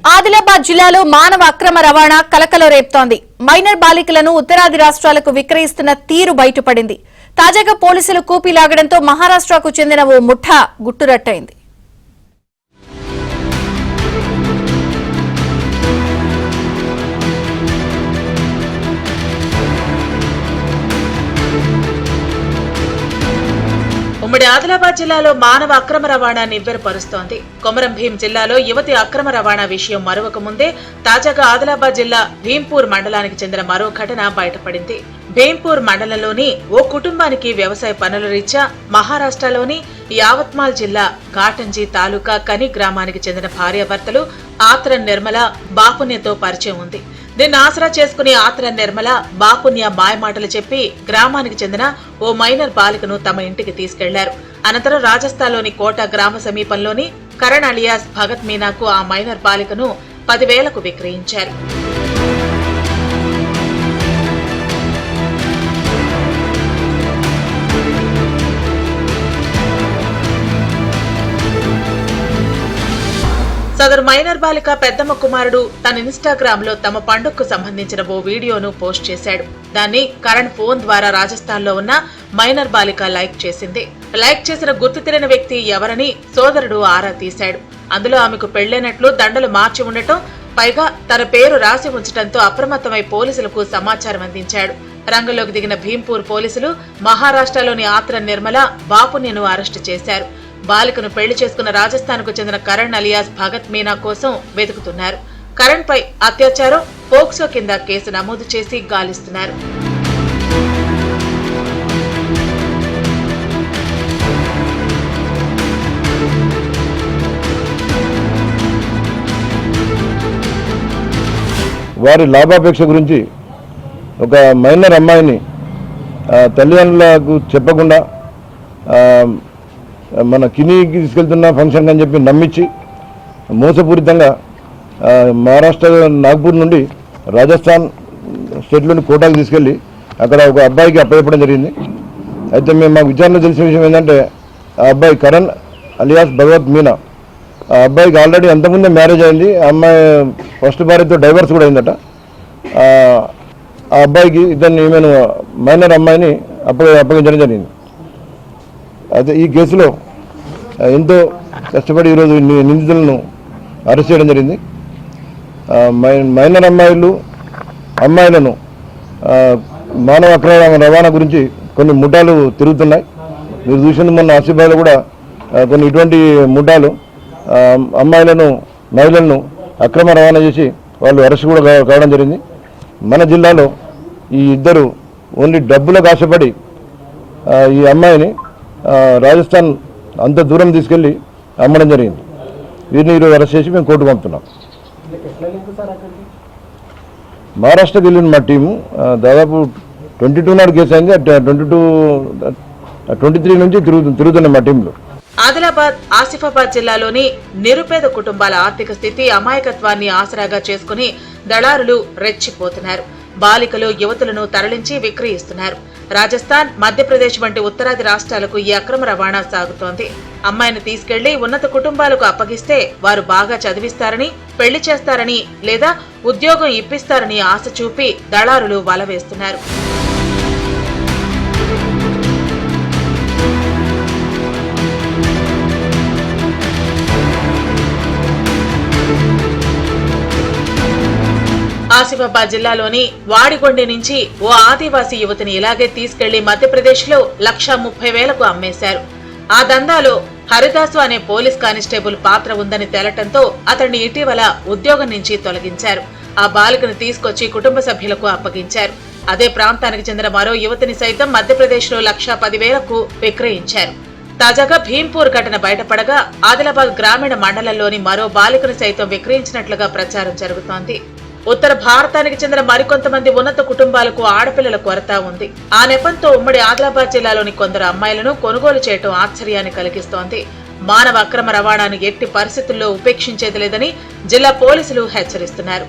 ఆదిలాబాద్ జిల్లాలో మానవ అక్రమ రవాణా కలకలం రేపుతోంది. మైనర్ బాలికలను ఉత్తరాది రాష్ట్రాలకు విక్రయిస్తున్న తీరు బయటపడింది. తాజాగా పోలీసులు కూపీ లాగడంతో మహారాష్ట్రకు చెందిన ఓ ముఠా గుట్టురట్టయింది. ఉమ్మడి ఆదిలాబాద్ జిల్లాలో మానవ అక్రమ రవాణా నివ్వెరపరుస్తోంది. కొమరం భీం జిల్లాలో యువతి అక్రమ రవాణా విషయం మరొక ముందే తాజాగా ఆదిలాబాద్ జిల్లా భీంపూర్ మండలానికి చెందిన మరో ఘటన బయటపడింది. భీంపూర్ మండలంలోని ఓ కుటుంబానికి వ్యవసాయ పనుల రీత్యా మహారాష్ట్రలోని యావత్మాల్ జిల్లా ఘాటంజీ తాలూకా కని గ్రామానికి చెందిన భార్యాభర్తలు ఆత్రం నిర్మల బాపుణ్యతో పరిచయం ఉంది. దీన్ని ఆసరా చేసుకుని ఆత్రం నిర్మల బాపుణ్య మాయమాటలు చెప్పి గ్రామానికి చెందిన ఓ మైనర్ బాలికను తమ ఇంటికి తీసుకెళ్లారు. అనంతరం రాజస్థాన్లోని కోట గ్రామ సమీపంలోని కరణ్ అలియాస్ భగత్ మీనాకు ఆ మైనర్ బాలికను 10,000కు విక్రయించారు. సదరు మైనర్ బాలిక పెద్దమ్మ కుమారుడు తన ఇన్స్టాగ్రామ్ లో తమ పండుగకు సంబంధించిన ఓ వీడియోను పోస్ట్ చేశాడు. దాన్ని కరణ్ ఫోన్ ద్వారా రాజస్థాన్ లో ఉన్న మైనర్ బాలిక లైక్ చేసింది. లైక్ చేసిన గుర్తు తెలియని వ్యక్తి ఎవరని సోదరుడు ఆరా తీశాడు. అందులో ఆమెకు పెళ్లైనట్లు దండలు మార్చి ఉండటం, పైగా తన పేరు రాసి ఉంచడంతో అప్రమత్తమై పోలీసులకు సమాచారం అందించాడు. రంగంలోకి దిగిన భీంపూర్ పోలీసులు మహారాష్ట్రలోని ఆత్రం నిర్మల బాపుణ్యను అరెస్టు చేశారు. బాలికను పెళ్లి చేసుకున్న రాజస్థాన్ కు చెందిన కరణ్ అలియాస్ భగత్ మీనా కోసం వెతుకుతున్నారు. కరణ్ పై అత్యాచారం, పోక్సో కింద కేసు నమోదు చేసి గాలిస్తున్నారు. వారి లాభాపేక్ష గురించి ఒక మైనర్ అమ్మాయిని తల్లిదండ్రులకు చెప్పకుండా మన కినీకి తీసుకెళ్తున్న ఫంక్షన్ అని చెప్పి నమ్మించి మోసపూరితంగా మహారాష్ట్ర నాగ్పూర్ నుండి రాజస్థాన్ స్టేట్లోని కోటాకు తీసుకెళ్ళి అక్కడ ఒక అబ్బాయికి అప్పచెప్పడం జరిగింది. అయితే మేము మాకు విచారణ తెలిసిన విషయం ఏంటంటే ఆ అబ్బాయి కరణ్ అలియాస్ భగవత్ మీనా, ఆ అబ్బాయికి ఆల్రెడీ అంతకుముందే మ్యారేజ్ అయింది. ఆ అమ్మాయి ఫస్ట్ భార్యతో డైవర్స్ కూడా అయిందట. ఆ అబ్బాయికి ఇద్దరిని ఈమెను మైనర్ అమ్మాయిని అప్పగించడం జరిగింది. అయితే ఈ కేసులో ఎంతో కష్టపడి ఈరోజు నిందితులను అరెస్ట్ చేయడం జరిగింది. మైనర్ అమ్మాయిలను మానవ అక్రమ రవాణా గురించి కొన్ని ముఠాలు తిరుగుతున్నాయి. మీరు చూసిన మొన్న ఆసిఫాబాద్లో కూడా కొన్ని ఇటువంటి ముఠాలు మహిళలను అక్రమ రవాణా చేసి వాళ్ళు అరెస్ట్ కూడా కావడం జరిగింది. మన జిల్లాలో ఈ ఇద్దరు ఓన్లీ డబ్బులకు ఆశపడి ఈ అమ్మాయిని రాజస్థాన్ అంత దూరం తీసుకెళ్లి అమ్మడం జరిగింది. వీరిని ఈరోజు అరెస్ట్ చేసి మేము కోర్టుకు పంపుతున్నాం. మహారాష్ట్రకి వెళ్ళిన మా టీము దాదాపు 22 నాడు కేసు అయింది. 23 నుంచి తిరుగుతున్నాయి మా టీంలో. ఆదిలాబాద్, ఆసిఫాబాద్ జిల్లాలోని నిరుపేద కుటుంబాల ఆర్థిక స్థితి, అమాయకత్వాన్ని ఆసరాగా చేసుకుని దళారులు రెచ్చిపోతున్నారు. బాలికలు, యువతులను తరలించి విక్రయిస్తున్నారు. రాజస్థాన్, మధ్యప్రదేశ్ వంటి ఉత్తరాది రాష్ట్రాలకు ఈ అక్రమ రవాణా సాగుతోంది. అమ్మాయిని తీసుకెళ్లి ఉన్నత కుటుంబాలకు అప్పగిస్తే వారు బాగా చదివిస్తారని, పెళ్లి చేస్తారని లేదా ఉద్యోగం ఇప్పిస్తారని ఆశ చూపి దళారులు వల వేస్తున్నారు. ఆసిఫాబాద్ జిల్లాలోని వాడిగొండి నుంచి ఓ ఆదివాసీ యువతిని ఇలాగే తీసుకెళ్లి మధ్యప్రదేశ్ లో 1,30,000కు అమ్మేశారు. ఆ దందాలో హరిదాసు అనే పోలీస్ కానిస్టేబుల్ పాత్ర ఉందని తేలటంతో అతన్ని ఇటీవల ఉద్యోగం నుంచి తొలగించారు. ఆ బాలికను తీసుకొచ్చి కుటుంబ సభ్యులకు అప్పగించారు. అదే ప్రాంతానికి చెందిన మరో యువతిని సైతం మధ్యప్రదేశ్ లో 1,10,000కు విక్రయించారు. తాజాగా భీంపూర్ ఘటన బయటపడగా ఆదిలాబాద్ గ్రామీణ మండలంలోని మరో బాలికను సైతం విక్రయించినట్లుగా ప్రచారం జరుగుతోంది. ఉత్తర భారతానికి చెందిన మరికొంతమంది ఉన్నత కుటుంబాలకు ఆడపిల్లల కొరత ఉంది. ఆ నెపంతో ఉమ్మడి ఆదిలాబాద్ జిల్లాలోని కొందరు అమ్మాయిలను కొనుగోలు చేయడం ఆశ్చర్యాన్ని కలిగిస్తోంది. మానవ అక్రమ రవాణాను ఎట్టి పరిస్థితుల్లో ఉపేక్షించేది లేదని జిల్లా పోలీసులు హెచ్చరిస్తున్నారు.